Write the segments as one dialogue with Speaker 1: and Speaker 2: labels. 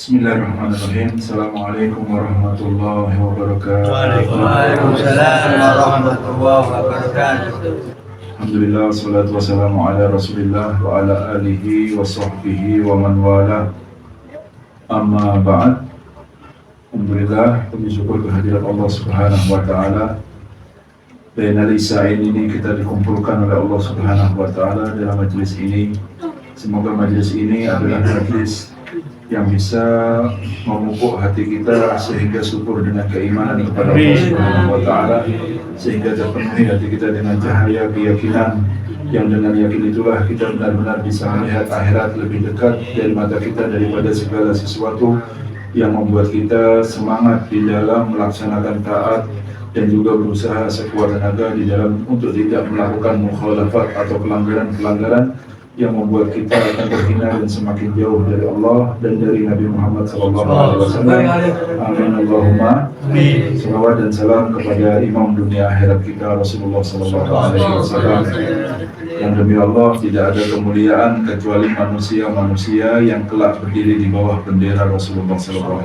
Speaker 1: Bismillahirrahmanirrahim. Assalamualaikum warahmatullahi wabarakatuh.
Speaker 2: Waalaikumsalam warahmatullahi wabarakatuh.
Speaker 1: Alhamdulillah, wassalatu wassalamu ala rasulillah wa ala alihi wa sahbihi wa man wala. Amma ba'd. Alhamdulillah, puji syukur kehadirat Allah subhanahu wa ta'ala. Dan hari saat ini kita dikumpulkan oleh Allah subhanahu wa ta'ala dalam majlis ini. Semoga majlis ini adalah majlis yang bisa memupuk hati kita sehingga syukur dengan keimanan kepada Allah Subhanahu wa taala, sehingga terpenuhi hati kita dengan cahaya keyakinan yang dengan yakin itulah kita benar-benar bisa melihat akhirat lebih dekat dari mata kita daripada segala sesuatu yang membuat kita semangat di dalam melaksanakan taat dan juga berusaha sekuat tenaga di dalam untuk tidak melakukan mukhalafat atau pelanggaran-pelanggaran yang membuat kita akan terhina dan semakin jauh dari Allah dan dari Nabi Muhammad SAW. Amin Allahumma. Salawat dan salam kepada Imam dunia akhirat kita Rasulullah SAW. Yang demi Allah tidak ada kemuliaan kecuali manusia-manusia yang kelak berdiri di bawah bendera Rasulullah SAW.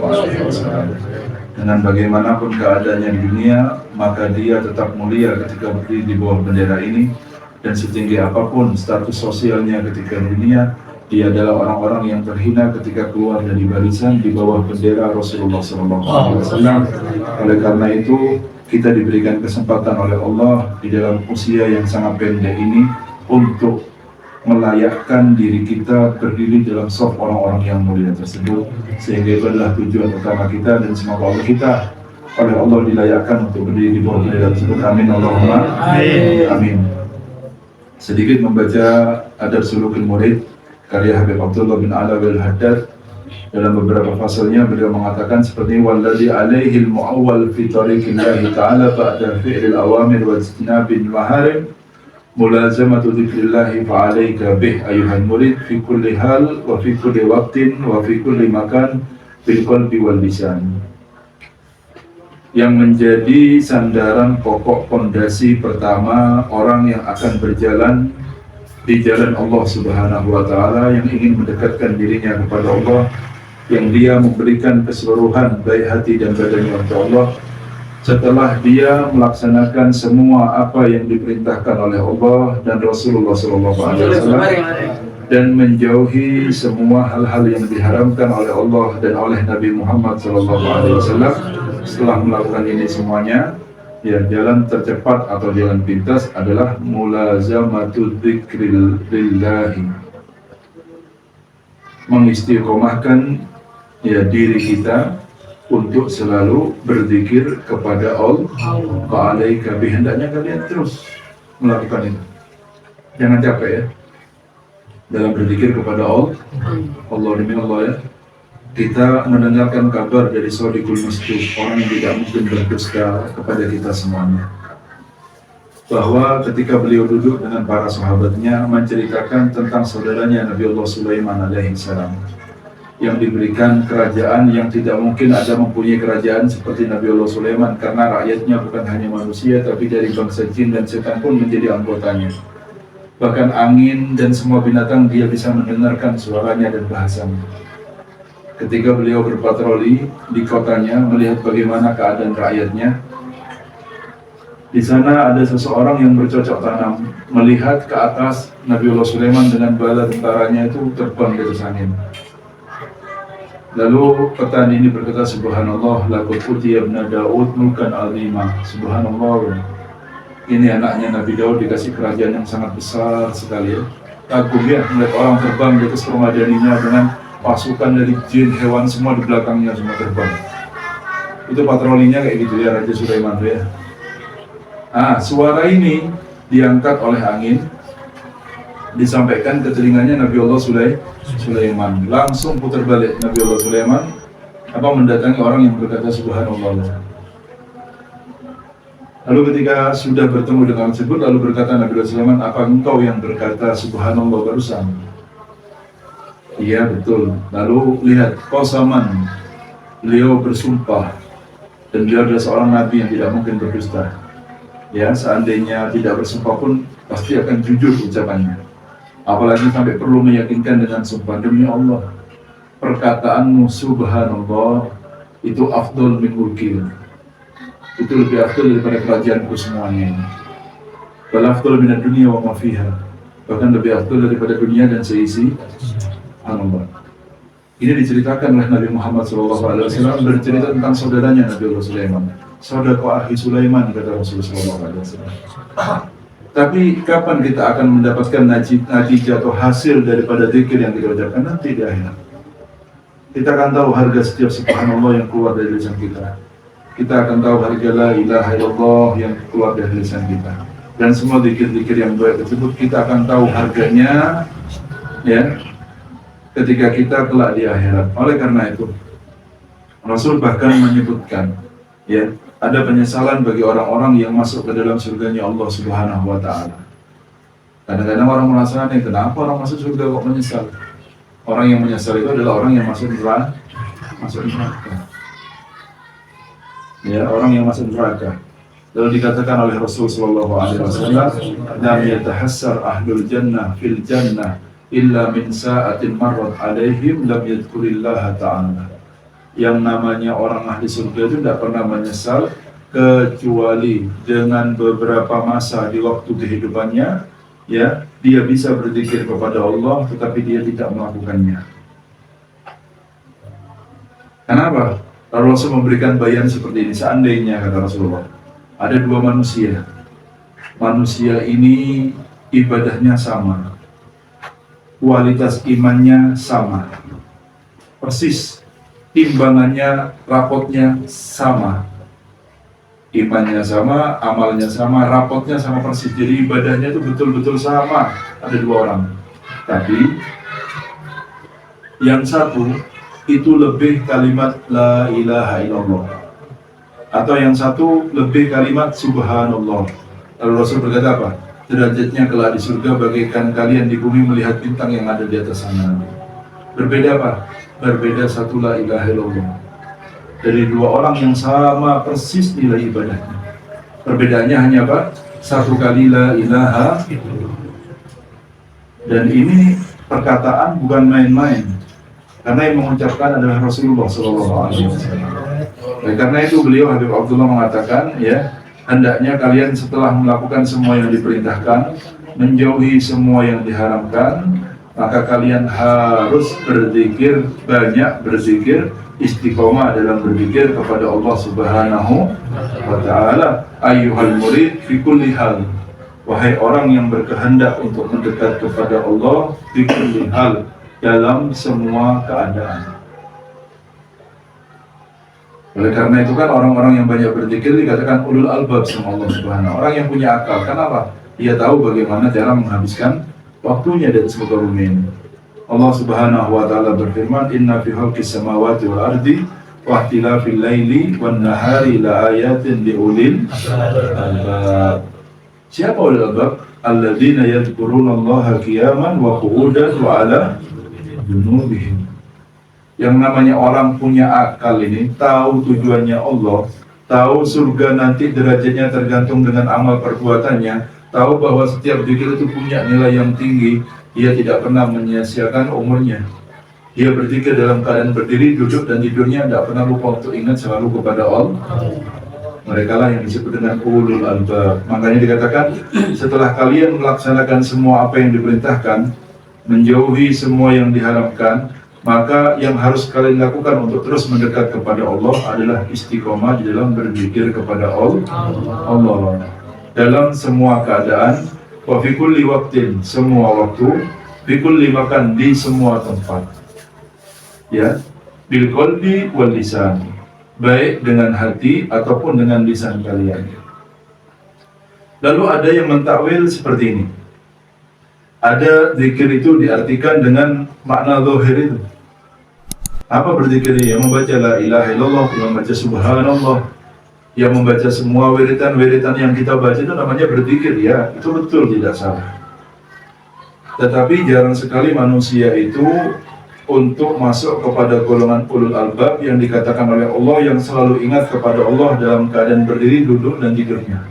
Speaker 1: Dengan bagaimanapun keadaannya di dunia, maka dia tetap mulia ketika berdiri di bawah bendera ini. Dan setinggi apapun status sosialnya ketika dunia, dia adalah orang-orang yang terhina ketika keluar dari barisan di bawah bendera Rasulullah SAW. Oleh karena itu, kita diberikan kesempatan oleh Allah di dalam usia yang sangat pendek ini untuk melayakkan diri kita berdiri dalam saf orang-orang yang mulia tersebut, sehingga itu adalah tujuan utama kita, dan semoga Allah kita oleh Allah dilayakkan untuk berdiri di bawah bendera tersebut. Amin Allahumma. Amin. Sedikit membaca Adab Sulukul Murid karya Habib Abdullah bin Alawil Haddad. Dalam beberapa fasalnya beliau mengatakan seperti walladzi alaihi al-mu'awwal fi tariqillahi ta'ala ba'da fi'lil awamir wa ijtinabil maharim mulazamatu dzikrillahi fa'alaika bih ayuhal murid fi kulli hal wa fi kulli waqtin wa fi kulli makan bil qalbi wal lisan. Yang menjadi sandaran pokok pondasi pertama orang yang akan berjalan di jalan Allah Subhanahu wa taala, yang ingin mendekatkan dirinya kepada Allah, yang dia memberikan keseluruhan baik hati dan badannya untuk Allah setelah dia melaksanakan semua apa yang diperintahkan oleh Allah dan Rasulullah SAW, dan menjauhi semua hal-hal yang diharamkan oleh Allah dan oleh Nabi Muhammad SAW. Setelah melakukan ini semuanya, ya, jalan tercepat atau jalan pintas adalah mulazamatu dzikrillahi, mengistiqomahkan ya diri kita untuk selalu berzikir kepada Allah. Fa'alaika bih, hendaknya kalian terus melakukan itu, jangan capek ya dalam berzikir kepada Allah. Allah demi Allah ya, kita mendengarkan kabar dari Shadiqul Masduq, orang yang tidak mungkin berdusta kepada kita semuanya, bahwa ketika beliau duduk dengan para sahabatnya menceritakan tentang saudaranya Nabi Allah Sulaiman alaihissalam, yang diberikan kerajaan yang tidak mungkin ada mempunyai kerajaan seperti Nabi Allah Sulaiman, karena rakyatnya bukan hanya manusia tapi dari bangsa jin dan setan pun menjadi anggotanya. Bahkan angin dan semua binatang dia bisa mendengarkan suaranya dan bahasanya. Ketika beliau berpatroli di kotanya melihat bagaimana keadaan rakyatnya, di sana ada seseorang yang bercocok tanam melihat ke atas Nabi Allah Sulaiman dengan bala tentaranya itu terbang di atas angin. Lalu petani ini berkata, Subhanallah, laqad utiya ibna Daud mulkan azima. Subhanallah, ini anaknya Nabi Daud dikasih kerajaan yang sangat besar sekali ya. Kagum ya melihat orang terbang di atas permadaninya dengan pasukan dari jin, hewan semua di belakangnya semua terbang. Itu patrolinya kayak gitu ya, Raja Sulaiman tuh ya. Suara ini diangkat oleh angin, disampaikan ke telinganya Nabi Allah Sulaiman. Langsung putar balik Nabi Allah Sulaiman mendatangi orang yang berkata subhanallah. Lalu ketika sudah bertemu dengan tersebut, lalu berkata Nabi Allah Sulaiman, apa engkau yang berkata subhanallah barusan? Iya betul. Lalu lihat qasaman, beliau bersumpah, dan beliau adalah seorang nabi yang tidak mungkin berdusta. Ya, seandainya tidak bersumpah pun pasti akan jujur ucapannya. Apalagi sampai perlu meyakinkan dengan sumpah, demi Allah, perkataanmu subhanallah itu afdol min mulki. Itu lebih afdol daripada kerajaanku semuanya ini. Bal afdol minad dunya wa ma fiha. Bahkan lebih afdol daripada dunia dan seisi. Subhanallah. Ini diceritakan oleh Nabi Muhammad SAW, bercerita tentang saudaranya Nabi Allah Sulaiman. Saudara akhi Sulaiman, kata Rasulullah SAW. Tapi kapan kita akan mendapatkan natijah atau hasil daripada zikir yang kita ucapkan? Nanti di akhirat. Kita akan tahu harga setiap subhanallah yang keluar dari lisan kita. Kita akan tahu harga la ilaha illallah yang keluar dari lisan kita. Dan semua zikir-zikir yang baik tersebut kita akan tahu harganya, ya, ketika kita kelak di akhirat. Oleh karena itu, Rasul bahkan menyebutkan, ya, ada penyesalan bagi orang-orang yang masuk ke dalam surganya Allah Subhanahu wa Ta'ala. Kadang-kadang orang merasa aneh, kenapa orang masuk surga kok menyesal? Orang yang menyesal itu adalah orang yang masuk neraka. Ya, orang yang masuk neraka. Lalu dikatakan oleh Rasul sallallahu alaihi wasallam, "Lam yatahassar ahlul jannah fil jannah illa min sa'atin marrat alaihim lam yadhkurillaha ta'ala." Yang namanya orang ahli surga itu tidak pernah menyesal kecuali dengan beberapa masa di waktu kehidupannya, ya, dia bisa berzikir kepada Allah tetapi dia tidak melakukannya. Kenapa? Rasul memberikan bayan seperti ini. Seandainya, kata Rasulullah, ada dua manusia. Manusia ini ibadahnya sama, kualitas imannya sama, persis, timbangannya, rapotnya sama, imannya sama, amalnya sama, rapotnya sama persis. Jadi ibadahnya itu betul-betul sama. Ada dua orang, tapi yang satu itu lebih kalimat la ilaha illallah, atau yang satu lebih kalimat subhanallah. Lalu Rasul berkata apa? Derajatnya kelak di surga bagaikan kalian di bumi melihat bintang yang ada di atas sana. Berbeda apa? Berbeda satu la ilaha illallah dari dua orang yang sama persis nilai ibadahnya. Perbedaannya hanya apa? Satu kali la ilaha illallah. Dan ini perkataan bukan main-main, karena yang mengucapkan adalah Rasulullah SAW. Dan karena itu beliau Habib Abdullah mengatakan, ya, hendaknya kalian setelah melakukan semua yang diperintahkan, menjauhi semua yang diharamkan, maka kalian harus berzikir, banyak berzikir, istiqomah dalam berzikir kepada Allah Subhanahu wa Ta'ala. Ayyuhal murid fi kulli hal, wahai orang yang berkehendak untuk mendekat kepada Allah, fi kulli hal, dalam semua keadaan. Oleh karena itu kan orang-orang yang banyak berzikir dikatakan ulul albab sama Allah Subhanahu. Orang yang punya akal. Kenapa? Dia tahu bagaimana cara menghabiskan waktunya di atas muka bumi ini. Allah Subhanahu wa Ta'ala berfirman, "Inna fi khalqis samawati wal ardi wa ikhtilafil laili wan nahari la ayatin li ulil albab." Siapa ulul albab? Alladzina yadhkuruna Allaha qiyaman wa qu'udan wa 'ala junubihim. Yang namanya orang punya akal ini tahu tujuannya Allah, tahu surga nanti derajatnya tergantung dengan amal perbuatannya, tahu bahwa setiap zikir itu punya nilai yang tinggi. Dia tidak pernah menyia-nyiakan umurnya. Dia berzikir dalam keadaan berdiri, duduk, dan tidurnya tidak pernah lupa untuk ingat selalu kepada Allah. Mereka lah yang disebut dengan ulul albab. Makanya dikatakan, setelah kalian melaksanakan semua apa yang diperintahkan, menjauhi semua yang diharamkan, maka yang harus kalian lakukan untuk terus mendekat kepada Allah adalah istiqomah di dalam berzikir kepada Allah dalam semua keadaan, wa fi kulli waqtin, semua waktu, fi kulli makan, di semua tempat, ya, bil qalbi wal lisan, baik dengan hati ataupun dengan lisan kalian. Lalu ada yang mentakwil seperti ini. Ada zikir itu diartikan dengan makna zahir itu. Apa berzikir? Yang membaca la ilaha illallah, yang membaca subhanallah, yang membaca semua wiritan-wiritan yang kita baca itu namanya berzikir, ya, itu betul, tidak salah. Tetapi jarang sekali manusia itu untuk masuk kepada golongan ulul albab yang dikatakan oleh Allah, yang selalu ingat kepada Allah dalam keadaan berdiri, duduk, dan tidurnya.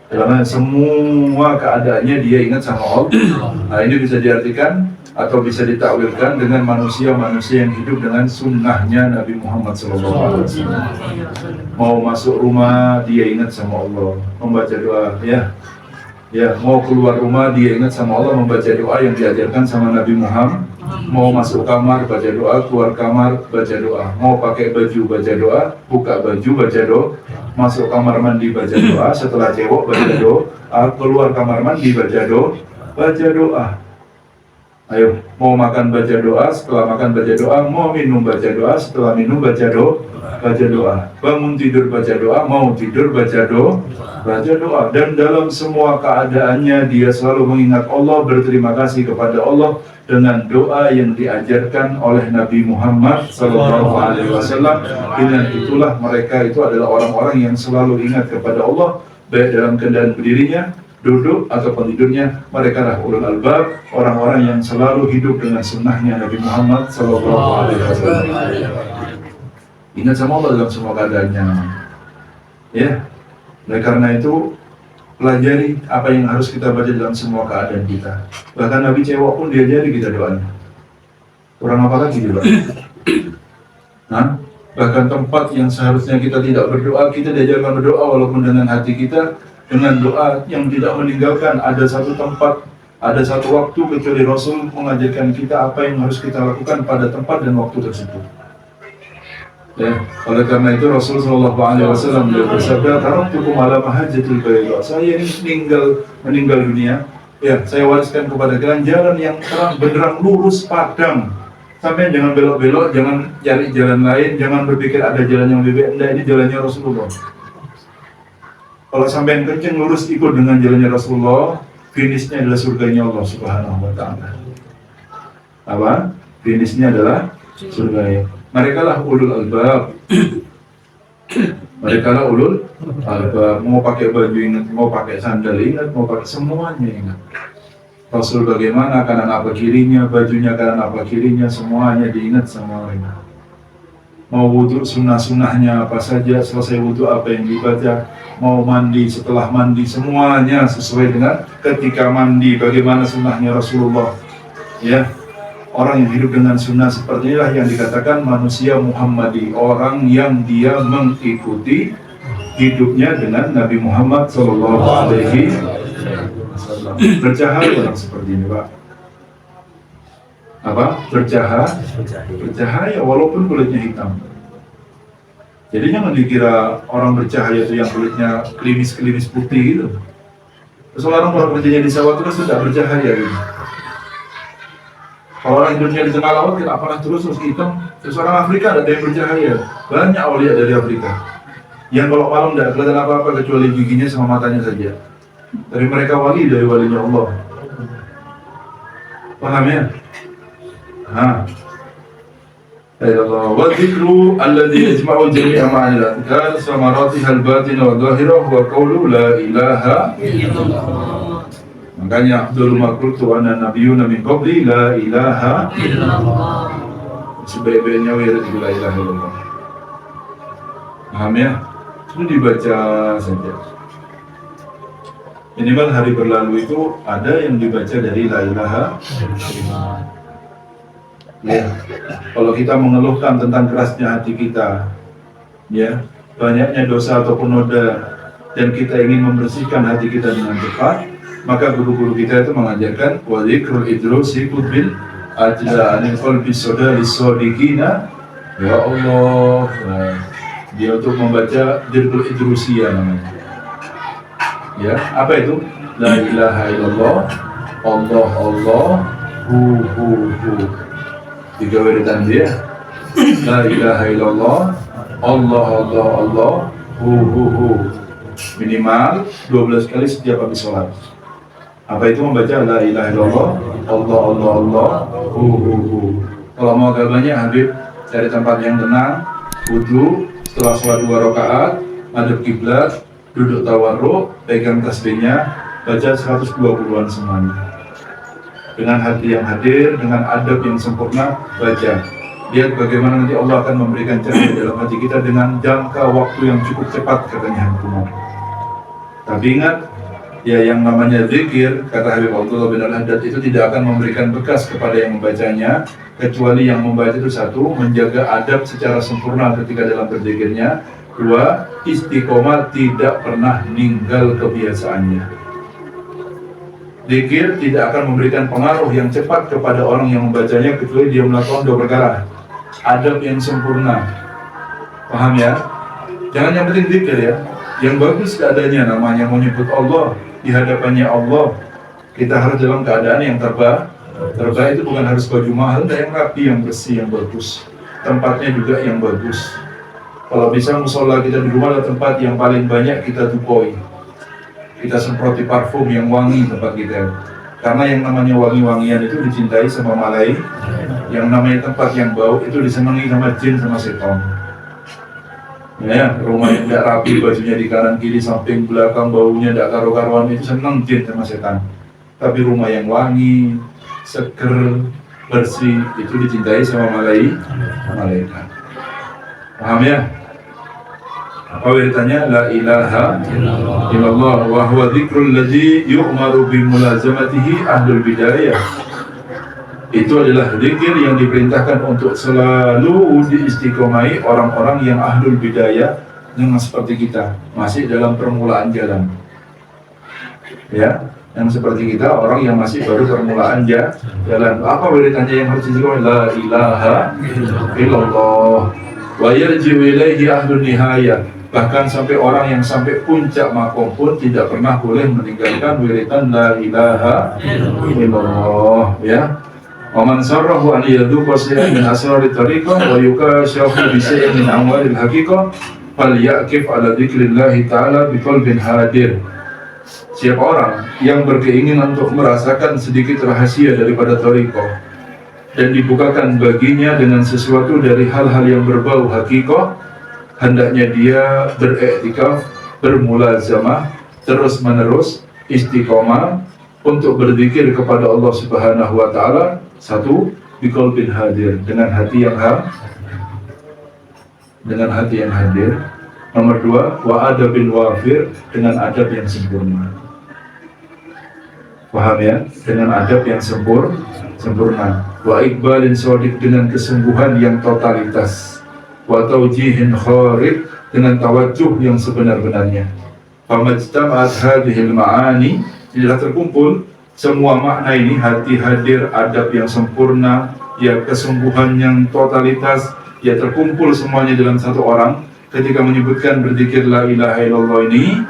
Speaker 1: Karena semua keadaannya dia ingat sama Allah. Nah, ini bisa diartikan atau bisa ditakwilkan dengan manusia-manusia yang hidup dengan sunnahnya Nabi Muhammad SAW. Mau masuk rumah dia ingat sama Allah, membaca doa, ya, mau keluar rumah dia ingat sama Allah, membaca doa yang diajarkan sama Nabi Muhammad. Mau masuk kamar baca doa, keluar kamar baca doa, mau pakai baju baca doa, buka baju baca doa, masuk kamar mandi baca doa, setelah cewek baca doa, keluar kamar mandi baca doa. Ayo, mau makan baca doa, setelah makan baca doa, mau minum baca doa, setelah minum baca doa, bangun tidur baca doa, mau tidur baca doa, dan dalam semua keadaannya dia selalu mengingat Allah, berterima kasih kepada Allah dengan doa yang diajarkan oleh Nabi Muhammad SAW. Dengan itulah mereka itu adalah orang-orang yang selalu ingat kepada Allah, baik dalam keadaan berdirinya, duduk ataupun tidurnya. Mereka adalah ulul albab, orang-orang yang selalu hidup dengan sunnahnya Nabi Muhammad SAW. Ingat sama Allah dalam semua keadaannya, ya. Oleh karena itu, pelajari apa yang harus kita baca dalam semua keadaan kita. Bahkan Nabi cewek pun diajari kita doanya. Kurang apa lagi doa? Nah, bahkan tempat yang seharusnya kita tidak berdoa, kita diajarkan berdoa walaupun dengan hati kita, dengan doa yang tidak meninggalkan ada satu tempat, ada satu waktu kecuali Rasul mengajarkan kita apa yang harus kita lakukan pada tempat dan waktu tersebut. Ya, oleh karena itu Rasulullah SAW bersabda, "Taraktukum ala mahajjatil bayda." Saya ini meninggal dunia, ya, saya wariskan kepada kalian jalan yang terang benderang, lurus, padang. Sampai jangan belok-belok, jangan cari jalan lain, jangan berpikir ada jalan yang lebih baik. Enggak, ini jalannya Rasulullah. Kalau sampai yang kenceng lurus ikut dengan jalannya Rasulullah, finishnya adalah surganya Allah Subhanahu wa Ta'ala. Apa? Finishnya adalah surga. Mereka lah ulul albab. Mereka lah ulul albab. Mau pakai baju ingat, mau pakai sandal ingat, mau pakai semuanya ingat. Rasul bagaimana, kanan apa kirinya, bajunya kanan apa kirinya, semuanya diingat sama mereka. Mau wudhu sunnah-sunnahnya apa saja, selesai wudhu apa yang dibaca, mau mandi, setelah mandi, semuanya sesuai dengan ketika mandi bagaimana sunnahnya Rasulullah. Ya, orang yang hidup dengan sunnah seperti inilah yang dikatakan manusia Muhammadi, orang yang dia mengikuti hidupnya dengan Nabi Muhammad SAW. Bercahaya orang seperti ini, Pak. Apa? Bercahaya walaupun kulitnya hitam. Jadi jangan dikira orang bercahaya itu yang kulitnya klimis-klimis putih gitu. Terus orang kerjanya di sawah terus tidak bercahaya gitu. Kalau orang hidupnya di tengah laut tidak pernah terus hitam. Terus orang Afrika ada yang bercahaya. Banyak aulia dari Afrika yang kalau malam tidak kelihatan apa-apa kecuali giginya sama matanya saja. Tapi mereka wali dari walinya Allah. Paham ya? Allah wa dzikru alladhi yajma'u jami'a ma'anil adhkar samaratiha al-batina wa dhahirah wa qawlu la ilaha illallah. Makanya Abdul Makrultu anna nabiyuna min qabli la ilaha illallah. Sebaik-baiknya wirid la ilaha illallah. Paham ya? Itu dibaca saja. Minimal hari berlalu itu ada yang dibaca dari la ilaha illallah. Ya, kalau kita mengeluhkan tentang kerasnya hati kita, ya, banyaknya dosa ataupun noda, dan kita ingin membersihkan hati kita dengan cepat, maka guru-guru kita itu mengajarkan wa dzikrul idrusi bil ajla anil qalbi soda lisodiqina. Ya Allah, dia untuk membaca dzikrul idrusia namanya. Ya, apa itu? La ilaha illallah, Allah Allah, hu. 3 wiridan dia. La ilaha illallah, Allah Allah Allah hu. Minimal 12 kali setiap habis sholat. Apa itu membaca la ilaha illallah Allah Allah Allah hu. Kalau mau agak banyak, Habib cari tempat yang tenang, wudu, setelah sholat 2 rakaat, madhab kiblat, duduk tawarruk, pegang tasbihnya, baca 120-an semuanya. Dengan hati yang hadir, dengan adab yang sempurna, baca. Lihat bagaimana nanti Allah akan memberikan cahaya dalam hati kita dengan jangka waktu yang cukup cepat, katanya Habib Umar. Tapi ingat, ya yang namanya zikir, kata Habib Abdullah bin Al-Haddad, itu tidak akan memberikan bekas kepada yang membacanya, kecuali yang membaca itu satu, menjaga adab secara sempurna ketika dalam berzikirnya. 2, istiqomah, tidak pernah ninggal kebiasaannya. Zikir tidak akan memberikan pengaruh yang cepat kepada orang yang membacanya kecuali dia melakukan 2 perkara. Adab yang sempurna. Paham ya? Jangan yang penting zikir ya. Yang bagus keadaannya, namanya menyebut Allah di hadapannya Allah. Kita harus dalam keadaan yang terbaik. Terbaik itu bukan harus baju mahal, yang rapi, yang bersih, yang bagus. Tempatnya juga yang bagus. Kalau bisa musola kita di rumah adalah tempat yang paling banyak kita tukoi. Kita semproti parfum yang wangi tempat kita. Karena yang namanya wangi-wangian itu dicintai sama malaikat. Yang namanya tempat yang bau itu disenangi sama jin sama setan. Ya, rumah yang tidak rapi, bajunya di kanan kiri samping belakang, baunya tidak karu-karuan, itu senang jin sama setan. Tapi rumah yang wangi, seger, bersih, itu dicintai sama malaikat. Paham ya? Apa wiridannya? La ilaha illallah wa huwa dzikrul ladzi yu'maru bi mulazamatihi ahlul bidayah. Itu adalah zikir yang diperintahkan untuk selalu diistiqomai orang-orang yang ahlul bidayah, yang seperti kita, masih dalam permulaan jalan. Ya, yang seperti kita, orang yang masih baru permulaan jalan. Apa wiridannya yang harus diistiqomai? La ilaha illallah wa yarji'u ilaihi ahlun nihayah. Bahkan sampai orang yang sampai puncak makom pun tidak pernah boleh meninggalkan wiridan la ilaha illallah, ya. Wa man sarrahu an yadhuqa shay'an min asrari tariqah wa yukashafu bi shay'in min amwalil haqiqah falyakif ala dzikrillah ta'ala bi qalbin hadir. Siapa orang yang berkeinginan untuk merasakan sedikit rahasia daripada tariqah dan dibukakan baginya dengan sesuatu dari hal-hal yang berbau haqiqah, hendaknya dia beriktikaf, bermulazamah, terus-menerus istiqomah untuk berzikir kepada Allah Subhanahu wa taala. 1, biqalbin hadir, dengan hati yang hadir. Nomor 2, wa adabil wafir, dengan adab yang sempurna. Paham ya? Dengan adab yang sempurna. Wa iqbalin shadiq, dengan kesungguhan yang totalitas. Wa taujihin kharib, dengan tawajuh yang sebenar-benarnya. Famajtama'at hadhil ma'ani, tidak terkumpul semua makna ini, hati hadir, adab yang sempurna, ya kesungguhan yang totalitas, ya terkumpul semuanya dalam satu orang ketika menyebutkan berzikir la ilaha illallah ini,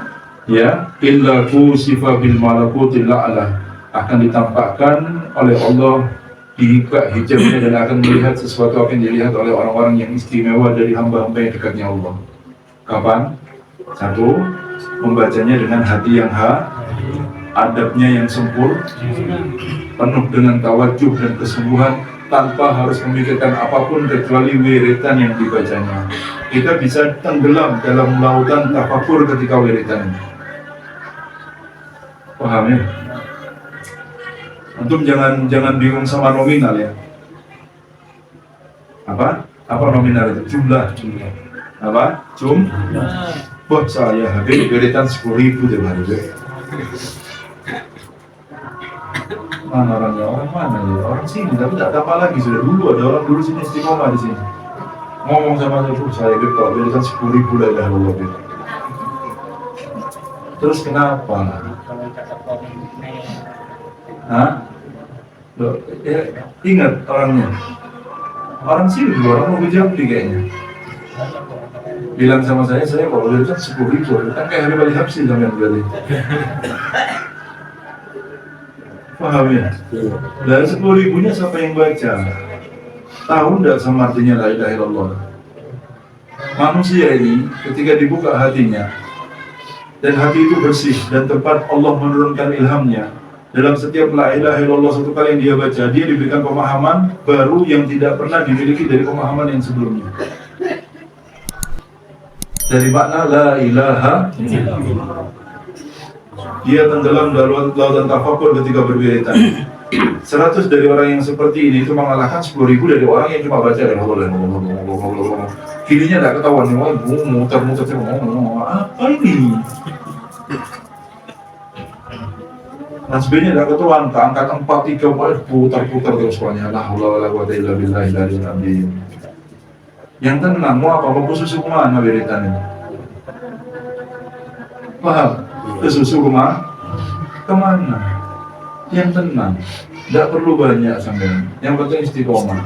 Speaker 1: ya, illa kusifa bil malakutil a'la, akan ditampakkan oleh Allah, dibuka hijabnya dan akan melihat sesuatu apa yang dilihat oleh orang-orang yang istimewa dari hamba-hamba yang dekatnya Allah. Kapan? 1, membacanya dengan hati yang adabnya yang sempurna, penuh dengan tawajuh dan kesungguhan, tanpa harus memikirkan apapun kecuali wiridan yang dibacanya. Kita bisa tenggelam dalam lautan tafakur ketika wiridan. Paham ya? Antum jangan bingung sama nominal ya. Apa nominal itu? Jumlah. Apa? Buat saya habis wiridan 10.000 tiap hari. Mana orangnya? Orang mana ya? Orang sini, tapi tak tambah lagi. Sudah dulu ada orang dulu sini istiqomah di sini. Ngomong sama saya, kalau berikan 10.000 lah dah Allah. Terus kenapa? Hah? Loh, ya, ingat orangnya. Orang sini juga orang mau Jambi kayaknya. Bilang sama saya kalau berikan 10.000, kan kayak Habib Ali Habsyi sampai berarti. Paham ya? Dari 10.000-nya siapa yang baca? Tahu enggak sama artinya la ilaha illallah? manusia ini ketika dibuka hatinya dan hati itu bersih dan tempat Allah menurunkan ilhamnya, dalam setiap la ilaha illallah satu kali yang dia baca, dia diberikan pemahaman baru yang tidak pernah dimiliki dari pemahaman yang sebelumnya. Dari makna la ilaha illallah, dia tenggelam dalam lautan tafakur ketika berwiritan. 100 dari orang yang seperti ini itu mengalahkan 10.000 dari orang yang cuma baca kirinya tidak ketahuan, muter-muter apa ini? Nasbihnya tidak ketahuan, keangkat 4, 3, putar-putar terus semuanya. La haula wala quwwata illa billahil aliyyil azim. Yang tenang, mau apa? Mau susu kemana wiritan ini? Paham? Susu kemana? Yang tenang, tidak perlu banyak sampean. Yang penting istiqomah.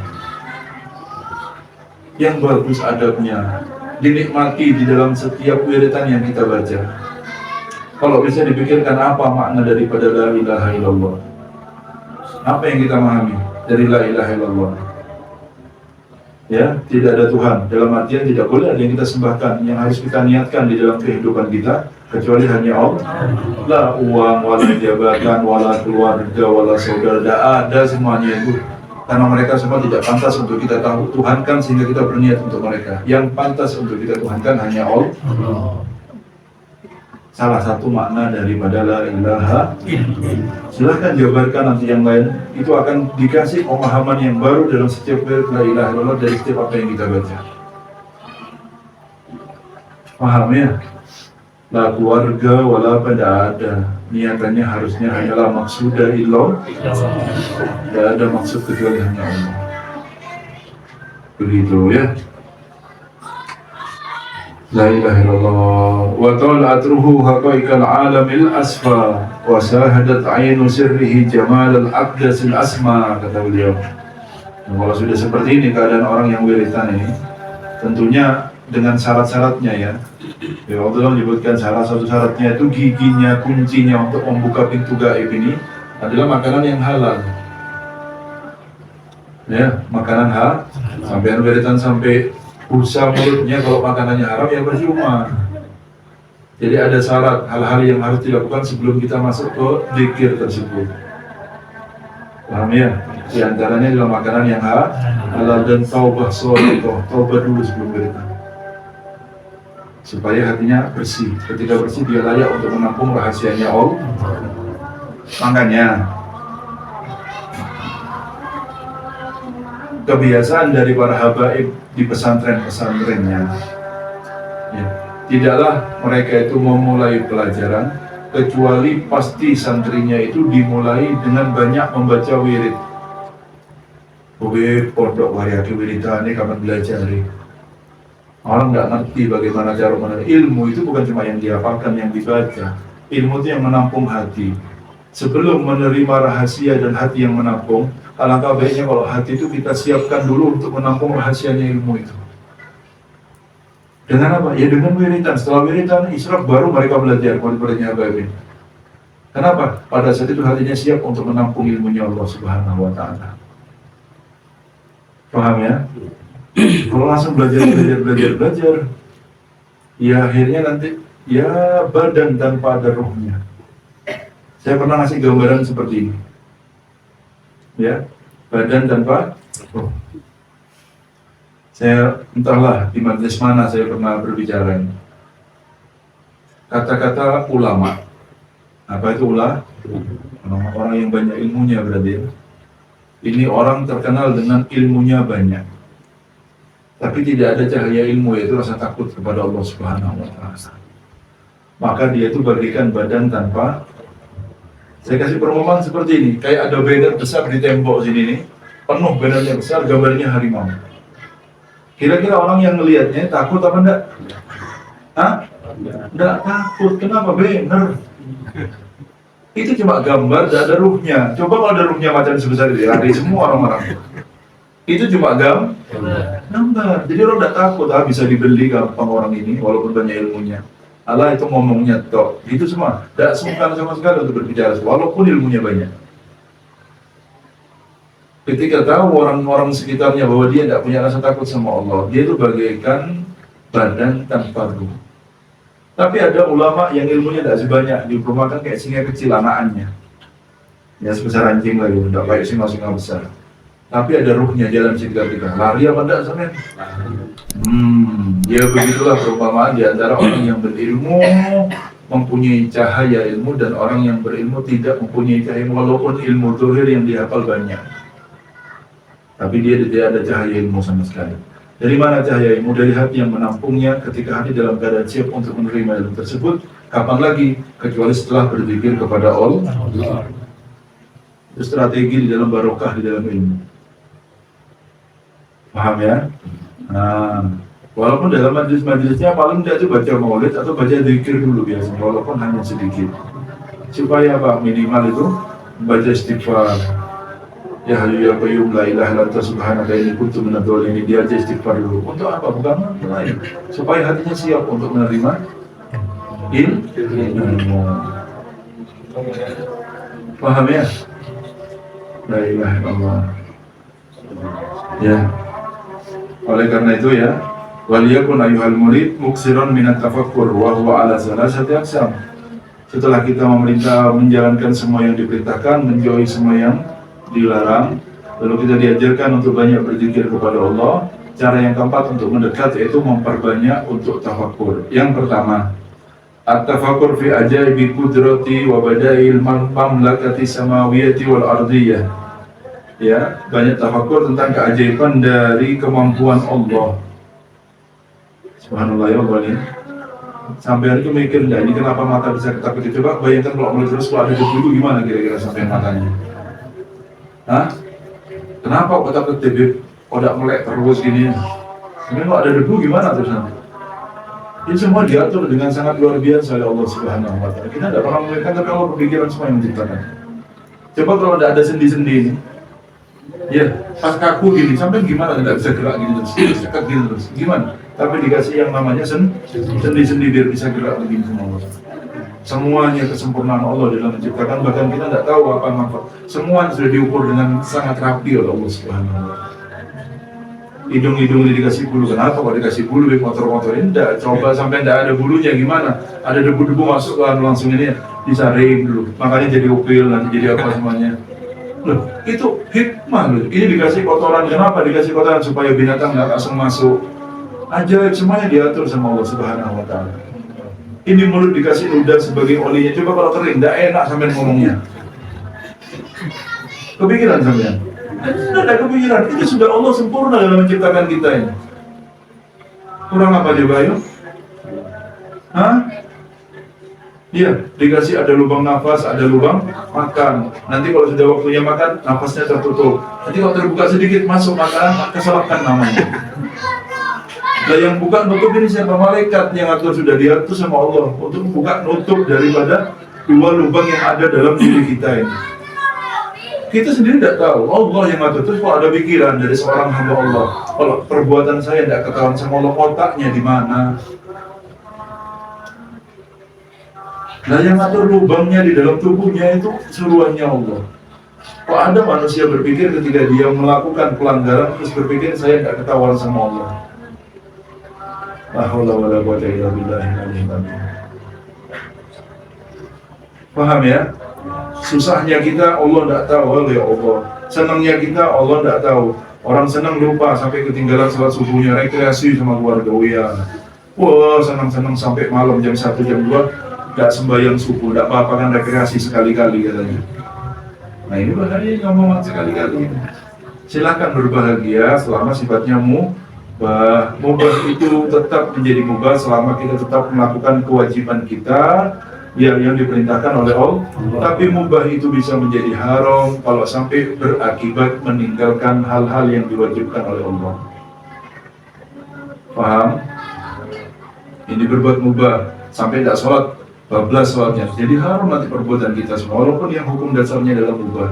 Speaker 1: Yang bagus adabnya, dinikmati di dalam setiap wiritan yang kita baca. Kalau bisa dipikirkan apa makna daripada la ilaha illallah, apa yang kita memahami dari la ilaha illallah? Ya, tidak ada Tuhan. Dalam artian tidak boleh ada yang kita sembahkan. Yang harus kita niatkan di dalam kehidupan kita kecuali hanya Allah. La uang, wala jabatan, wala keluarga, wala saudara, tidak ada semuanya itu. Karena mereka semua tidak pantas untuk kita tuhankan sehingga kita berniat untuk mereka. Yang pantas untuk kita tuhankan hanya Allah. Salah satu makna daripada la ilaha illallah. Silahkan jabarkan nanti yang lain. Itu akan dikasih pemahaman yang baru dalam setiap la ilaha illallah dari setiap apa yang kita baca. Paham ya? La keluarga wala pada ada. Niatannya harusnya hanyalah maksuda illallah. Tidak ada maksud kecuali hanya Allah. Begitu ya. La ilaha illallah wa talat ruhu haqaiqal alamil asfa wa sahadat ainu sirrihi jamalal aqdasil asma, kata beliau. Nah, kalau sudah seperti ini keadaan orang yang wiritan ini, tentunya dengan syarat-syaratnya ya. Ya, Allah menyebutkan salah satu syaratnya itu giginya, kuncinya untuk membuka pintu gaib ini adalah makanan yang halal. Ya, makanan halal. Sampai wiritan sampai usaha mulutnya, kalau makanannya haram ya percuma. Jadi ada syarat hal-hal yang harus dilakukan sebelum kita masuk ke zikir tersebut. Paham ya? Di antaranya adalah makanan yang halal dan taubah sholiqah, taubah dulu sebelum wiritan. Supaya hatinya bersih. Ketika bersih dia layak untuk menampung rahasianya Allah. Makanya kebiasaan dari para habaib di pesantren-pesantrennya ya, tidaklah mereka itu memulai pelajaran kecuali pasti santrinya itu dimulai dengan banyak membaca wirid. Pondok wariaki wiridan ini kapan belajar nih? Orang nggak ngerti bagaimana cara menulis. Ilmu itu bukan cuma yang dihafalkan, yang dibaca. Ilmu itu yang menampung hati. Sebelum menerima rahasia dan hati yang menampung, alangkah baiknya kalau hati itu kita siapkan dulu untuk menampung rahasianya ilmu itu. Dengan apa? Ya dengan wiridan. Setelah wiridan, israq baru mereka belajar murid-muridnya Habib. Kenapa? Pada saat itu hatinya siap untuk menampung ilmunya Allah Subhanahu wa Ta'ala. Paham ya? Kalau langsung belajar, ya akhirnya nanti ya badan tanpa ada ruhnya. Saya pernah ngasih gambaran seperti ini. Ya, badan tanpa ruh. Saya entahlah di majelis mana saya pernah berbicara ini. Kata-kata ulama. Apa itu ulama? Orang yang banyak ilmunya berarti. Ini orang terkenal dengan ilmunya banyak. Tapi tidak ada cahaya ilmu, yaitu rasa takut kepada Allah Subhanahu wa Ta'ala. Maka dia itu bagaikan badan tanpa. Saya kasih perumpamaan seperti ini, kayak ada banner besar di tembok sini nih, penuh bannernya besar, gambarnya harimau. Kira-kira orang yang melihatnya takut apa enggak? Hah? Enggak takut. Kenapa? Banner. Itu cuma gambar, tidak ada ruhnya. Coba kalau ada ruhnya macam sebesar itu, lari semua orang-orang. Itu cuma gambar. Jadi orang tidak takut, bisa dibeli gampang orang ini, walaupun banyak ilmunya. Allah itu ngomongnya tok, itu semua. Tidak sungkan sama sekali untuk berbicara, walaupun ilmunya banyak. Ketika tahu orang-orang sekitarnya bahwa dia tidak punya rasa takut sama Allah, dia itu bagaikan badan tanpa ruh. Tapi ada ulama yang ilmunya tidak sebanyak, diumpamakan kayak singa kecil anakannya, ya sebesar anjing lagi, tidak kayak singa besar. Tapi ada ruhnya jalan sekitar-kita. Lari apa enggak sampean? Ya begitulah perumpamaan di antara orang yang berilmu mempunyai cahaya ilmu dan orang yang berilmu tidak mempunyai cahaya ilmu, walaupun ilmu zahir yang dihafal banyak, tapi dia tidak ada cahaya ilmu sama sekali. Dari mana cahaya ilmu? Dari hati yang menampungnya. Ketika hati dalam keadaan siap untuk menerima ilmu tersebut, kapan lagi kecuali setelah berzikir kepada Allah. Itu strategi di dalam barokah di dalam ilmu. Paham ya? Nah, walaupun dalam majelis-majelisnya paling tidak itu baca maulid atau baca zikir dulu biasanya, walaupun hanya sedikit. Supaya apa? Minimal itu baca istighfar. Ya Hayyu ya Qayyum la ilaha illa anta subhanaka inni kuntu minadz dzalimin. Dia aja istighfar dulu. Untuk apa? Bukan lain. Supaya hatinya siap untuk menerima ilmu. Paham ya? La ilaha illallah. Ya. Oleh karena itu ya, waliyakun ayyuhal murid muksiran minat tafakkur wa huwa ala salasati aqsam. Setelah kita menjalankan semua yang diperintahkan, menjauhi semua yang dilarang, lalu kita diajarkan untuk banyak berzikir kepada Allah. Cara yang keempat untuk mendekat yaitu memperbanyak untuk tafakkur. Yang pertama, at-tafakkur fi ajaibi qudrati wa badail mamlakati samawiyati wal ardiyah. Ya, banyak tafakkur tentang keajaiban dari kemampuan Allah. Subhanallah ya Allah ini. Sampai hari itu mikir, nah ini kenapa mata bisa ketap-ketip? Coba bayangkan kalau mulai terus kalau ada debu gimana kira-kira sampai matanya? Hah? Kenapa ketap-ketip? Kok melek terus gini? Sebenarnya kalau ada debu gimana terus nanti? Ini semua diatur dengan sangat luar biasa oleh Allah Subhanahu wa Ta'ala. Kita tidak pernah memikirkan, tapi Allah berpikiran semua yang menciptakan. Coba kalau tidak ada sendi-sendi ini, ya pas kaku gini, sampai gimana tidak bisa gerak gini terus, dekat gini terus, gimana? Tapi dikasih yang namanya sendi-sendi biar bisa gerak begini semua. Semuanya kesempurnaan Allah dalam menciptakan, bahkan kita tidak tahu apa-apa. Semuanya sudah diukur dengan sangat rapi oleh Allah Subhanahu wa Ta'ala. Hidung-hidung ini dikasih bulu, kenapa kok dikasih bulu di motor-motor ini? Tidak, coba sampai tidak ada bulunya gimana? Ada debu-debu masuk langsung ini disaring dulu, makanya jadi upil, nanti jadi apa semuanya. Loh, itu hikmah loh. Ini dikasih kotoran, kenapa dikasih kotoran? Supaya binatang nggak langsung masuk. Ajaib, semuanya diatur sama Allah Subhanahu wa Ta'ala. Ini mulut dikasih ludah sebagai olinya. Coba kalau kering, tidak enak sampai ngomongnya. Kepikiran sampean? Tidak ada kepikiran. Ini sudah Allah sempurna dalam menciptakan kita ini. Kurang apa dia Bayu? Hah? Iya, dikasih ada lubang nafas, ada lubang makan. Nanti kalau sudah waktunya makan, nafasnya tertutup. Nanti kalau terbuka sedikit masuk makanan, keselakkan namanya. Nah yang buka nutup ini siapa? Malaikat yang atur, sudah diatur sama Allah untuk buka nutup daripada dua lubang yang ada dalam diri kita ini. Kita sendiri tidak tahu, Allah yang atur. Terus kalau ada pikiran dari seorang hamba Allah, kalau perbuatan saya tidak ketahuan sama Allah, otaknya di mana? Nah yang atur lubangnya di dalam tubuhnya itu seluruhnya Allah. Kok ada manusia berpikir ketika dia melakukan pelanggaran terus berpikir saya tidak ketahuan sama Allah? La haula wala quwwata illa billahil aliyyil azim. Paham ya? Susahnya kita Allah tidak tahu, ya Allah. Senangnya kita Allah tidak tahu. Orang senang lupa sampai ketinggalan salat subuhnya, rekreasi sama keluarga. Oh ya. Wah, senang-senang sampai malam jam 1 jam 2 tidak sembahyang subuh, tidak apa-apa kan rekreasi sekali-kali katanya. Nah ini bahaya ngomong sekali-kali. Silakan berbahagia selama sifatnya mubah itu tetap menjadi mubah selama kita tetap melakukan kewajiban kita yang diperintahkan oleh Allah. Tapi mubah itu bisa menjadi haram kalau sampai berakibat meninggalkan hal-hal yang diwajibkan oleh Allah. Paham? Ini berbuat mubah sampai tidak sholat, bablas sholatnya, jadi haram nanti perbuatan kita semua, walaupun yang hukum dasarnya adalah mubah.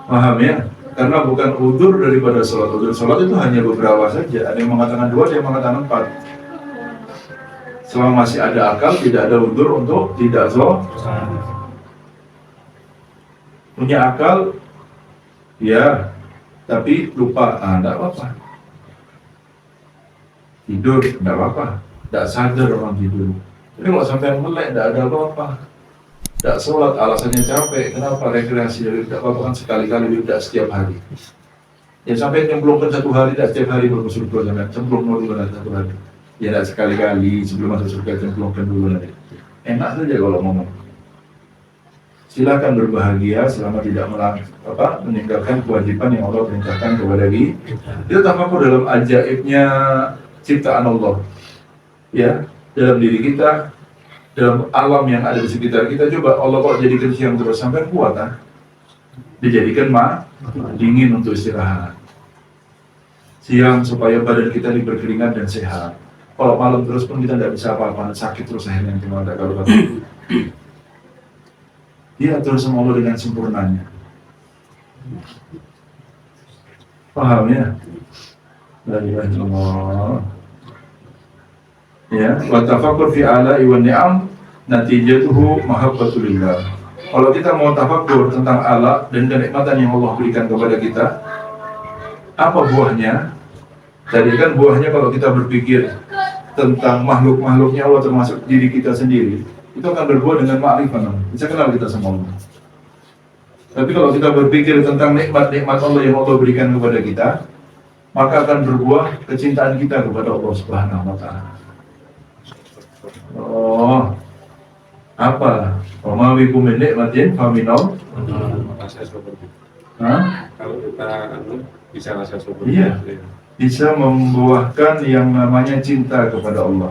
Speaker 1: Paham ya? Karena bukan udzur daripada sholat. Udzur sholat itu hanya beberapa saja. Ada yang mengatakan 2, ada yang mengatakan 4. Selama masih ada akal, tidak ada udzur untuk tidak sholat. Punya akal, ya, tapi lupa, tidak apa-apa. tidur, tidak apa-apa. Tidak sadar orang tidur. Tapi kalau sampai melek, tidak ada apa-apa. Tidak sholat, alasannya capek. Kenapa? Rekreasi dari tidak apa-apa kan sekali-kali, tidak setiap hari. Ya sampai nyemplungkan satu hari, tidak setiap hari baru surga sampai cemplung dulu satu hari. Ya tidak sekali-kali sebelum masuk surga cemplungkan dulu nanti. Enak saja kalau ngomong. Silakan berbahagia selama tidak meninggalkan kewajiban yang Allah perintahkan kepada kita. Itu tafakur dalam ajaibnya ciptaan Allah. Ya, dalam diri kita, dalam alam yang ada di sekitar kita. Coba Allah kok jadikan siang terus sampai kuat, dijadikan dingin untuk istirahat. Siang supaya badan kita berkeringat dan sehat. Kalau malam terus pun kita tidak bisa apa-apa, sakit terus akhirnya cuma ada kalau dia atur sama Allah dengan sempurnanya. Paham ya? La ilaha illallah. Ya, wa tafakkur fi ala'i wan ni'am natijatuhu mahabbatulillah. Kalau kita mau tafakkur tentang ala dan kenikmatan yang Allah berikan kepada kita, apa buahnya? Jadi kan buahnya kalau kita berpikir tentang makhluk-makhluknya Allah termasuk diri kita sendiri, itu akan berbuah dengan ma'rifah, bisa kenal kita sama Allah. Tapi kalau kita berpikir tentang nikmat-nikmat Allah yang Allah berikan kepada kita, maka akan berbuah kecintaan kita kepada Allah Subhanahu wa Ta'ala. Oh, apa? Wa bikum min nikmatin faminal.
Speaker 3: Kalau kita bisa rasa syukur.
Speaker 1: Iya, bisa membuahkan yang namanya cinta kepada Allah.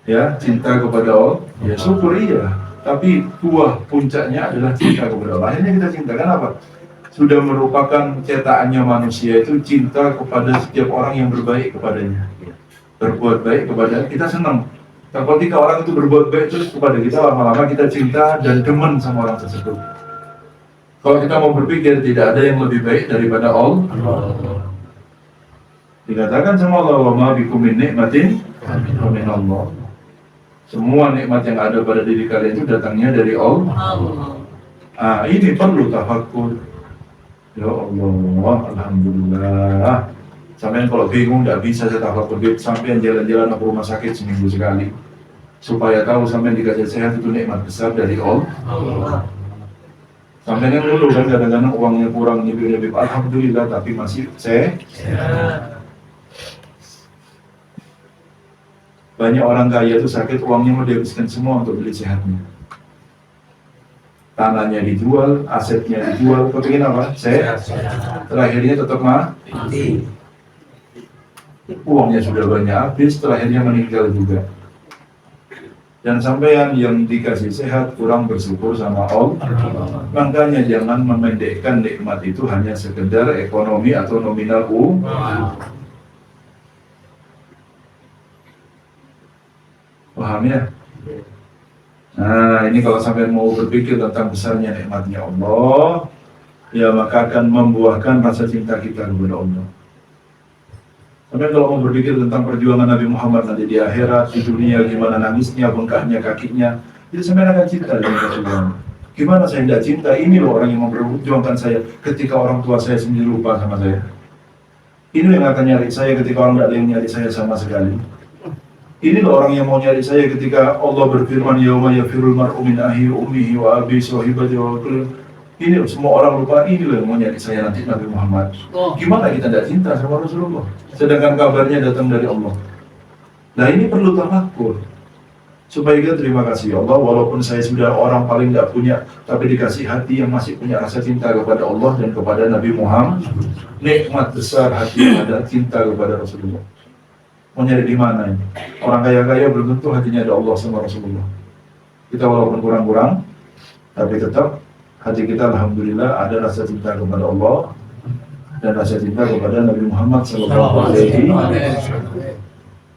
Speaker 1: Ya, cinta kepada Allah. Ya, syukur iya. Tapi buah puncaknya adalah cinta kepada Allah. Akhirnya kita cinta, kenapa? Sudah merupakan cetakannya manusia itu cinta kepada setiap orang yang berbaik kepadanya. Berbuat baik kepada kita senang. Dan ketika orang itu berbuat baik terus kepada kita, lama-lama kita cinta dan demen sama orang tersebut. Kalau kita mau berpikir tidak ada yang lebih baik daripada Allah. Dikatakan sama Allah, wa ma bikum min nikmatin famin Allah. Semua nikmat yang ada pada diri kalian itu datangnya dari Allah. Ini perlu tafakkur. Ya Allah, alhamdulillah. Sampai kalau bingung tidak bisa saya tafakkur, sampai jalan-jalan ke rumah sakit seminggu sekali, supaya tahu sampai dikasih sehat itu nikmat besar dari Allah. Sampai yang dulu kan kadang-kadang uangnya kurang, nyebip-nyebip, alhamdulillah tapi masih sehat. Banyak orang kaya itu sakit, uangnya mau dihabiskan semua untuk beli sehatnya. Tanahnya dijual, asetnya dijual, kepingin apa? Sehat. Terakhirnya tetap mati. Uangnya sudah banyak habis, terakhirnya meninggal juga. Dan sampean yang dikasih sehat kurang bersyukur sama Allah. Makanya jangan memendekkan nikmat itu hanya sekedar ekonomi atau nominal uang. Paham ya? Nah, ini kalau sampai mau berpikir tentang besarnya nikmatnya Allah, ya maka akan membuahkan rasa cinta kita kepada Allah. Sampai kalau mau berpikir tentang perjuangan Nabi Muhammad nanti di akhirat, di dunia, gimana nangisnya, bengkaknya kakinya, itu sampai akan cinta dengan Rasulullah. Gimana saya tidak cinta? Ini loh orang yang memperjuangkan saya ketika orang tua saya sendiri lupa sama saya. Ini yang akan nyari saya ketika orang tidak ada yang nyari saya sama sekali. Ini loh orang yang mau nyari saya ketika Allah berfirman, yauma yafirul mar'u min akhihi wa ummihi wa abi sahibatihi wa kulli. Ini loh, semua orang lupa, ini loh yang mau nyari saya nanti Nabi Muhammad. Gimana kita tidak cinta sama Rasulullah? Sedangkan kabarnya datang dari Allah. Nah ini perlu tafakkur. Supaya kita terima kasih Allah, walaupun saya sudah orang paling tidak punya, tapi dikasih hati yang masih punya rasa cinta kepada Allah dan kepada Nabi Muhammad. Nikmat besar hati yang ada cinta kepada Rasulullah. Mau nyari di mana ini? Orang kaya-kaya belum tentu hatinya ada Allah sama Rasulullah. Kita walaupun kurang-kurang, tapi tetap hati kita alhamdulillah ada rasa cinta kepada Allah dan rasa cinta kepada Nabi Muhammad SAW.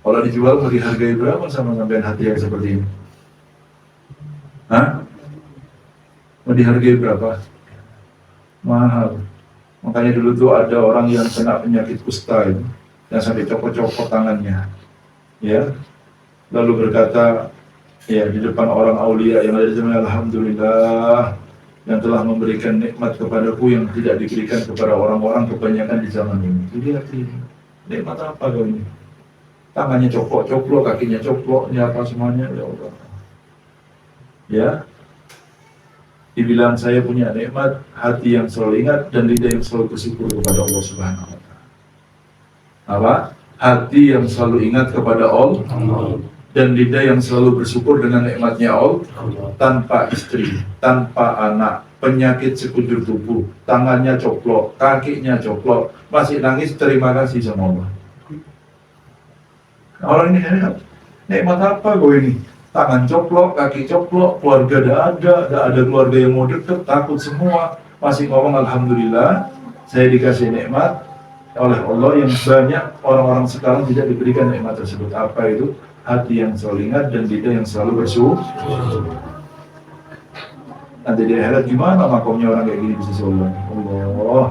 Speaker 1: Kalau dijual mau dihargai berapa sama sampean hati yang seperti ini? Hah? Mau dihargai berapa? Mahal. Makanya dulu tuh ada orang yang kena penyakit kusta itu, yang sampai copot-copot tangannya, ya, lalu berkata, ya di depan orang aulia yang ada di sana, alhamdulillah yang telah memberikan nikmat kepadaku yang tidak diberikan kepada orang-orang kebanyakan di zaman ini. Jadi nikmat apa kau ini? tangannya coplok, kakinya coplok, ini apa semuanya, ya Allah. Ya, dibilang saya punya nikmat, hati yang selalu ingat dan lidah yang selalu bersyukur kepada Allah Subhanahu wa Ta'ala. Apa? Hati yang selalu ingat kepada Allah dan lidah yang selalu bersyukur dengan nikmatnya Allah, tanpa istri, tanpa anak, penyakit sekujur tubuh, tangannya coplok, kakinya coplok, masih nangis terima kasih sama Allah. Orang ini heran, nikmat apa gue ini? Tangan coplok, kaki coplok, keluarga tidak ada keluarga yang mau deket, takut semua, masih ngomong alhamdulillah, saya dikasih nikmat oleh Allah yang banyak orang-orang sekarang tidak diberikan nikmat tersebut. Apa itu? Hati yang selalu ingat dan lidah yang selalu bersyukur. Nanti di akhirat gimana makomnya orang kayak gini bisa Allah? Allah.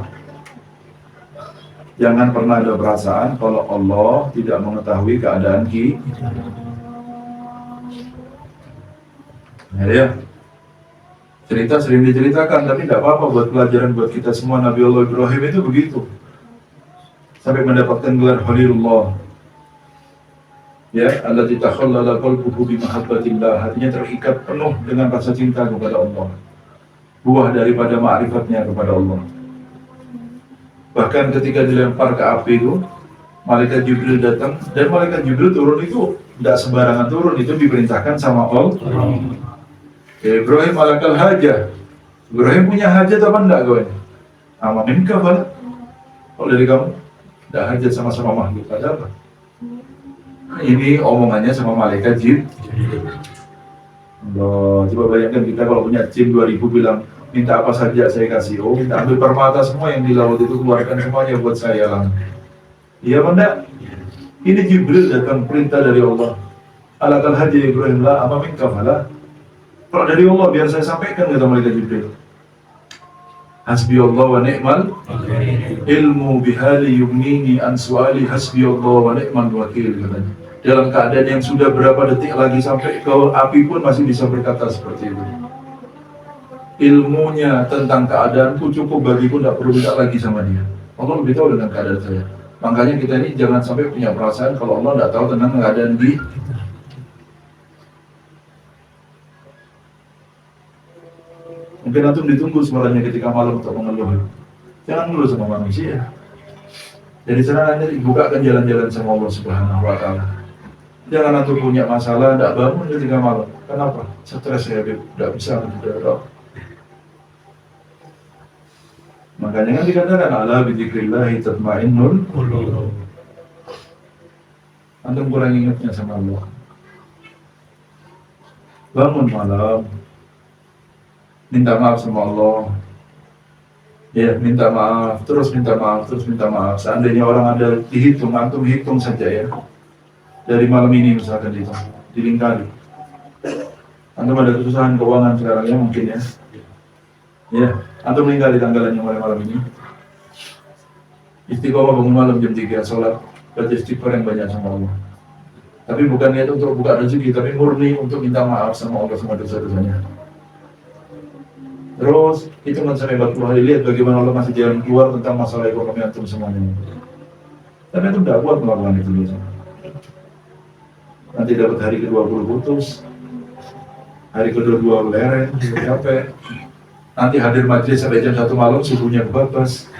Speaker 1: Jangan pernah ada perasaan kalau Allah tidak mengetahui keadaan kita. Ya, cerita sering diceritakan, tapi tidak apa-apa buat pelajaran buat kita semua. Nabi Allah Ibrahim itu begitu, sampai mendapatkan gelar Khalilullah. Ya, allati takhallala qalbuhu bi mahabbatillah, hatinya terikat penuh dengan rasa cinta kepada Allah, buah daripada ma'rifatnya kepada Allah. Bahkan ketika dilempar ke api itu, malaikat Jibril datang, dan malaikat Jibril turun itu tidak sembarangan turun, itu diperintahkan sama Allah. Ya, Ibrahim alakal hajah. Ibrahim punya hajat apa enggak kawan? Amamin kafal. Kalau dari kamu tidak hajat sama-sama makhluk, ada apa? Ini omongannya sama malaikat jin. Coba bayangkan kita kalau punya jin 2000 bilang minta apa saja saya kasih. Oh, minta ambil permata semua yang di laut itu, keluarkan semuanya buat saya lah. Iya apa enggak? Ini Jibril datang perintah dari Allah. Alakal haji Ibrahim la amamin kafala. Kalau dari Allah biar saya sampaikan kata malaikat Jibril. Hasbi Allah wa ni'mal ilmu bihali yumnini an su'ali hasbi Allah wa ni'mal wakil katanya. Dalam keadaan yang sudah berapa detik lagi sampai ke api pun masih bisa berkata seperti itu. Ilmunya tentang keadaanku cukup bagiku, tidak perlu minta lagi sama dia. Allah lebih tahu dengan keadaan saya. Makanya kita ini jangan sampai punya perasaan kalau Allah tidak tahu tentang keadaan di. Mungkin antum ditunggu suaranya ketika malam untuk mengeluh. Jangan ngeluh sama manusia. Jadi sana nanti dibukakan jalan-jalan sama Allah Subhanahu wa Ta'ala. Jangan antum punya masalah, tidak bangun ketika malam. Kenapa? Stres ya, tidak bisa tidak. Makanya kan dikatakan ala bidzikrillahi tatma'innul qulub. Antum kurang ingatnya sama Allah. Bangun malam, minta maaf sama Allah. Ya, minta maaf, terus minta maaf, terus minta maaf. Seandainya orang ada dihitung, antum hitung saja ya. Dari malam ini misalkan dilingkari. Antum ada kesusahan keuangan sekarang ya mungkin ya. Ya, antum lingkari tanggalannya mulai malam ini. Istiqomah bangun malam jam 3 sholat, baca istighfar yang banyak sama Allah. Tapi bukan niat untuk buka rezeki, tapi murni untuk minta maaf sama Allah sama dosa-dosanya. Terus hitungan sampai 40 hari, lihat bagaimana Allah masih jalan keluar tentang masalah ekonomi antum semuanya. Tapi antum tidak kuat melakukan itu biasa. Nanti dapat hari ke-20 putus, hari ke-22 leren, capek. Nanti hadir majelis sampai jam 1 malam, subuhnya kebabas.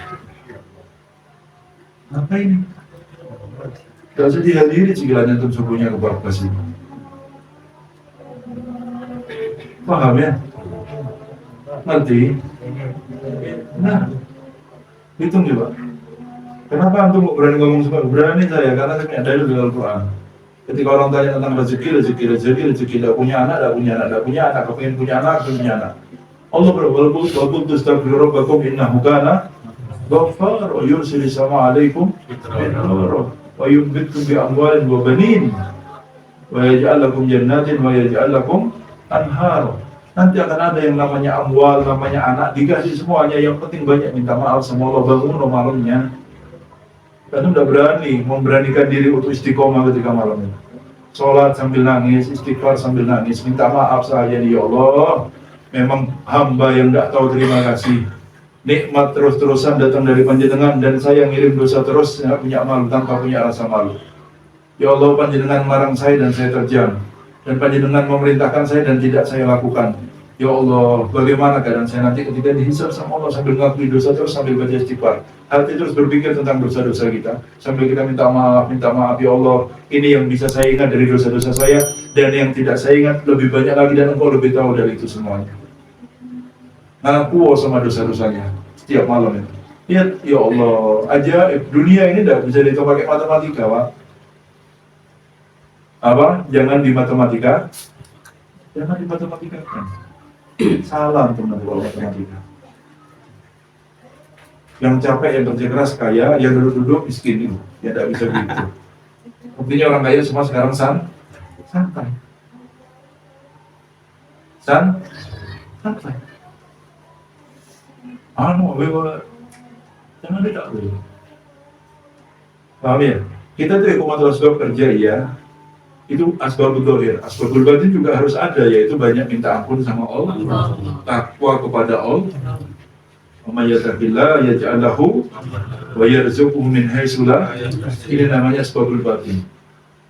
Speaker 1: Apa ini? Gak usah dihadiri cikilanya antum subuhnya kebabas ini. Paham ya? Ngerti? Nah, hitung coba. Kenapa antum berani ngomong semua? Berani saya, karena saya punya dalil dari Al-Quran. Ketika orang tanya tentang rezeki, tidak punya anak, kepengen punya anak, Allah berwalbul tustaghfiru rabbakum innahu kana ghaffar wa yursilu sama alaikum bidrara wa yumditkum bi amwalin wa banin wa yaj'al lakum jannatin wa yaj'al lakum anhar. Nanti akan ada yang namanya amwal, namanya anak, dikasih semuanya. Yang penting banyak minta maaf sama Allah, bangun malamnya. Dan udah berani, memberanikan diri untuk istiqomah ketika malam itu. Sholat sambil nangis, istighfar sambil nangis, minta maaf saja nih ya Allah. Memang hamba yang tidak tahu terima kasih. Nikmat terus-terusan datang dari panjenengan dan saya ngirim dosa terus, tidak punya malu, tanpa punya rasa malu. Ya Allah, Panjenengan melarang saya dan saya terjang, dan Panjenengan memerintahkan saya dan tidak saya lakukan. Ya Allah, bagaimana keadaan saya nanti ketika dihisab sama Allah sambil ngakui dosa terus sambil baca istighfar. Hati terus berpikir tentang dosa-dosa kita sambil kita minta maaf ya Allah. Ini yang bisa saya ingat dari dosa-dosa saya, dan yang tidak saya ingat lebih banyak lagi, dan Engkau lebih tahu dari itu semuanya. Ngaku sama dosa-dosanya setiap malam itu. Lihat, ya Allah, ajaib. Dunia ini tidak bisa dihitung pakai matematika, Pak. Apa? Jangan di matematika. Jangan di matematikakan. Salah teman-teman matematika. Yang capek, yang kerja keras kaya, yang duduk-duduk miskin itu. Ya tidak bisa begitu. Buktinya orang kaya semua sekarang santai. Santai. Jangan tidak boleh. Paham ya? Kita tuh ikumatul asbab kerja ya. Itu asbabul dzahir. Asbabul batin juga harus ada, yaitu banyak minta ampun sama Allah, takwa kepada Allah. Wa may yattaqillah yaj'al lahu wa yarzuqhu min haitsu la. Ini namanya asbabul batin.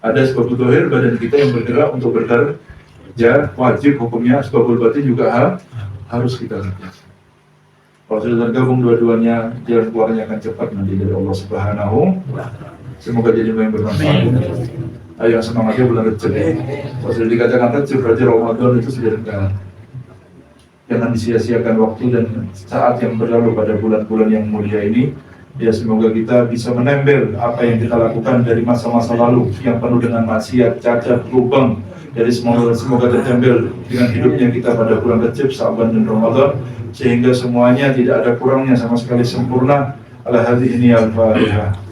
Speaker 1: Ada asbabul dzahir, badan kita yang bergerak untuk bekerja, wajib hukumnya. Asbabul batin juga harus kita lakukan. Kalau sudah tergabung dua-duanya, jalan keluarnya akan cepat nanti dari Allah Subhanahu. Semoga jadi yang bermanfaat. Ayo semangatnya bulan Rejab. Kalau sudah dikatakan Rejab, berarti Ramadan itu sudah dekat. Jangan disia-siakan waktu dan saat yang berlalu pada bulan-bulan yang mulia ini. Ya, semoga kita bisa menempel apa yang kita lakukan dari masa-masa lalu yang penuh dengan maksiat, cacat, lubang. Jadi semoga tertempel dengan hidupnya kita pada bulan Rejab, Sa'ban dan Ramadan, sehingga semuanya tidak ada kurangnya, sama sekali sempurna. Ala hadhihi al-Fatihah.